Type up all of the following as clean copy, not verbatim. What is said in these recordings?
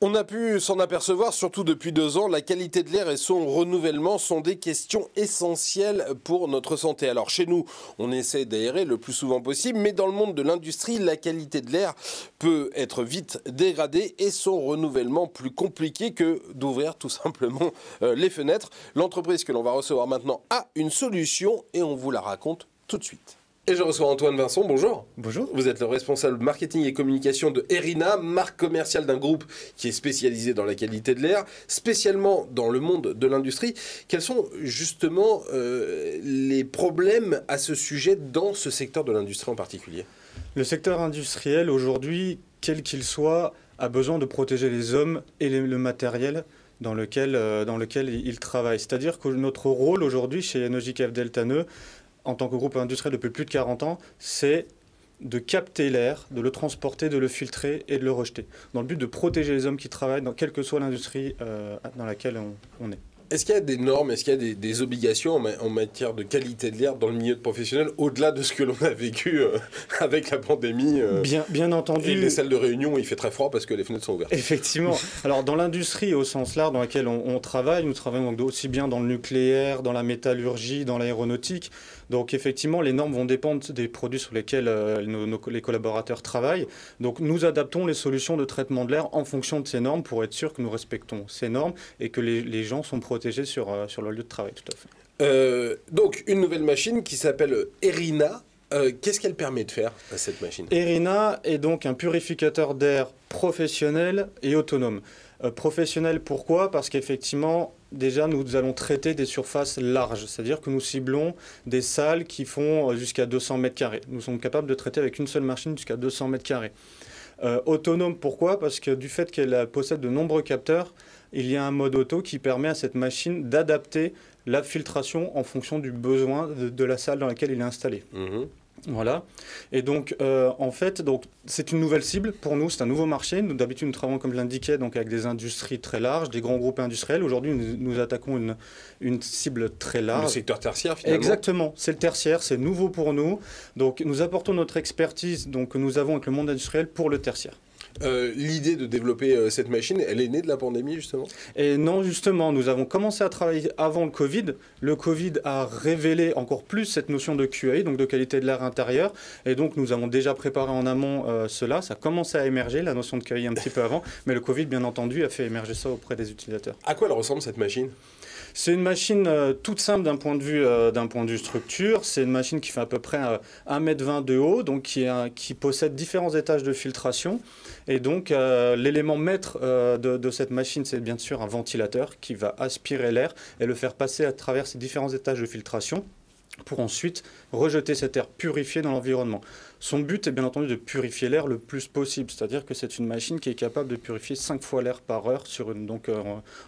On a pu s'en apercevoir, surtout depuis 2 ans, la qualité de l'air et son renouvellement sont des questions essentielles pour notre santé. Alors chez nous, on essaie d'aérer le plus souvent possible, mais dans le monde de l'industrie, la qualité de l'air peut être vite dégradée et son renouvellement plus compliqué que d'ouvrir tout simplement les fenêtres. L'entreprise que l'on va recevoir maintenant a une solution et on vous la raconte tout de suite. Et je reçois Antoine Vincent, bonjour. Bonjour. Vous êtes le responsable marketing et communication de Erina, marque commerciale d'un groupe qui est spécialisé dans la qualité de l'air, spécialement dans le monde de l'industrie. Quels sont justement les problèmes à ce sujet dans ce secteur de l'industrie en particulier? Le secteur industriel aujourd'hui, quel qu'il soit, a besoin de protéger les hommes et le matériel dans lequel ils travaillent. C'est-à-dire que notre rôle aujourd'hui chez NOJKF Delta Neu, en tant que groupe industriel depuis plus de 40 ans, c'est de capter l'air, de le transporter, de le filtrer et de le rejeter, dans le but de protéger les hommes qui travaillent dans quelle que soit l'industrie dans laquelle on est. Est-ce qu'il y a des normes, est-ce qu'il y a des obligations en matière de qualité de l'air dans le milieu professionnel, au-delà de ce que l'on a vécu avec la pandémie Bien entendu. Et les salles de réunion, il fait très froid parce que les fenêtres sont ouvertes. Effectivement. Alors, dans l'industrie au sens large dans laquelle on travaille, nous travaillons donc aussi bien dans le nucléaire, dans la métallurgie, dans l'aéronautique. Donc, effectivement, les normes vont dépendre des produits sur lesquels les collaborateurs travaillent. Donc, nous adaptons les solutions de traitement de l'air en fonction de ces normes pour être sûr que nous respectons ces normes et que les gens sont protégés sur leur lieu de travail, tout à fait. Donc, une nouvelle machine qui s'appelle Erina. Qu'est-ce qu'elle permet de faire, cette machine? Erina est donc un purificateur d'air professionnel et autonome. Professionnel, pourquoi? Parce qu'effectivement, déjà, nous allons traiter des surfaces larges, c'est-à-dire que nous ciblons des salles qui font jusqu'à 200 mètres carrés. Nous sommes capables de traiter avec une seule machine jusqu'à 200 mètres carrés. Autonome, pourquoi? Parce que du fait qu'elle possède de nombreux capteurs, il y a un mode auto qui permet à cette machine d'adapter la filtration en fonction du besoin de la salle dans laquelle il est installé. Mmh. Voilà. Et donc, en fait, c'est une nouvelle cible pour nous, c'est un nouveau marché. Nous, d'habitude, nous travaillons, comme je l'indiquais, donc avec des industries très larges, des grands groupes industriels. Aujourd'hui, nous attaquons une cible très large. Le secteur tertiaire, finalement. Exactement, c'est le tertiaire, c'est nouveau pour nous. Donc, nous apportons notre expertise que nous avons avec le monde industriel pour le tertiaire. L'idée de développer cette machine, elle est née de la pandémie, justement? Et non, justement, nous avons commencé à travailler avant le Covid. Le Covid a révélé encore plus cette notion de QA, donc de qualité de l'air intérieur. Et donc, nous avons déjà préparé en amont cela. Ça a commencé à émerger, la notion de QA un petit peu avant. Mais le Covid, bien entendu, a fait émerger ça auprès des utilisateurs. À quoi elle ressemble, cette machine? C'est une machine toute simple d'un point de vue structure. C'est une machine qui fait à peu près 1,20 m de haut, donc qui possède différents étages de filtration. Et donc, l'élément maître de cette machine, c'est bien sûr un ventilateur qui va aspirer l'air et le faire passer à travers ces différents étages de filtration pour ensuite rejeter cet air purifié dans l'environnement. Son but est bien entendu de purifier l'air le plus possible, c'est-à-dire que c'est une machine qui est capable de purifier 5 fois l'air par heure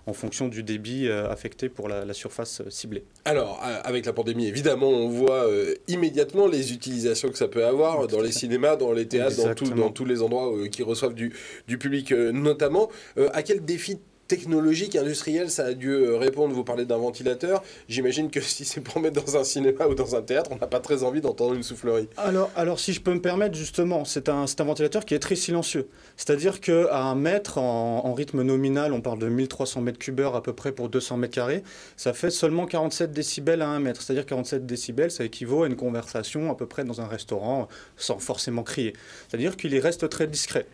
en fonction du débit affecté pour la surface ciblée. Alors, avec la pandémie, évidemment, on voit immédiatement les utilisations que ça peut avoir dans les cinémas, dans les théâtres, dans tous les endroits qui reçoivent du public notamment. À quel défi technologique, industriel, ça a dû répondre? Vous parlez d'un ventilateur. J'imagine que si c'est pour mettre dans un cinéma ou dans un théâtre, on n'a pas très envie d'entendre une soufflerie. Alors, si je peux me permettre, justement, c'est un ventilateur qui est très silencieux. C'est-à-dire qu'à 1 mètre, en rythme nominal, on parle de 1300 mètres cubes heure à peu près pour 200 mètres carrés, ça fait seulement 47 décibels à 1 mètre. C'est-à-dire 47 décibels, ça équivaut à une conversation à peu près dans un restaurant sans forcément crier. C'est-à-dire qu'il y reste très discret.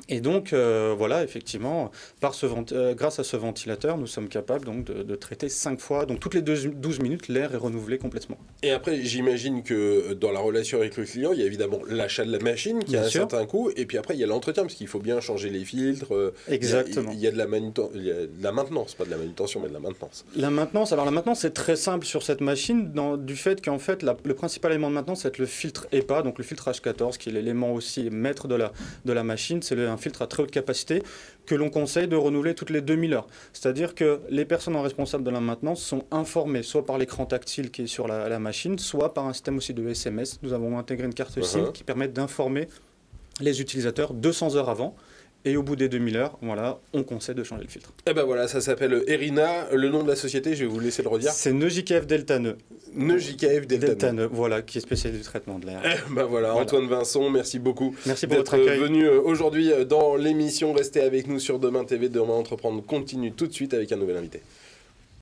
Et donc, voilà, effectivement, grâce à ce ventilateur, nous sommes capables donc, de traiter 5 fois. Donc, toutes les 12 minutes, l'air est renouvelé complètement. Et après, j'imagine que dans la relation avec le client, il y a évidemment l'achat de la machine qui a un certain coût. Et puis après, il y a l'entretien, parce qu'il faut bien changer les filtres. Exactement. Il y a de la maintenance, pas de la manutention, mais de la maintenance. La maintenance, c'est très simple sur cette machine, du fait qu'en fait, le principal élément de maintenance, c'est le filtre EPA, donc le filtre H14, qui est l'élément aussi maître de la machine. C'est un filtre à très haute capacité que l'on conseille de renouveler toutes les 2000 heures. C'est-à-dire que les personnes responsables de la maintenance sont informées soit par l'écran tactile qui est sur la machine, soit par un système aussi de SMS. Nous avons intégré une carte SIM qui permet d'informer les utilisateurs 200 heures avant et au bout des 2000 heures, voilà, on conseille de changer le filtre. Et ben voilà, ça s'appelle Erina. Le nom de la société, je vais vous laisser le redire. C'est NeJKF Delta Neu. NeJKF Delta Neu. Voilà, qui est spécialisé du traitement de l'air. Ben voilà, Antoine Vincent, merci beaucoup. Merci pour votre d'être accueil. venu aujourd'hui dans l'émission. Restez avec nous sur Demain TV. Demain Entreprendre continue tout de suite avec un nouvel invité.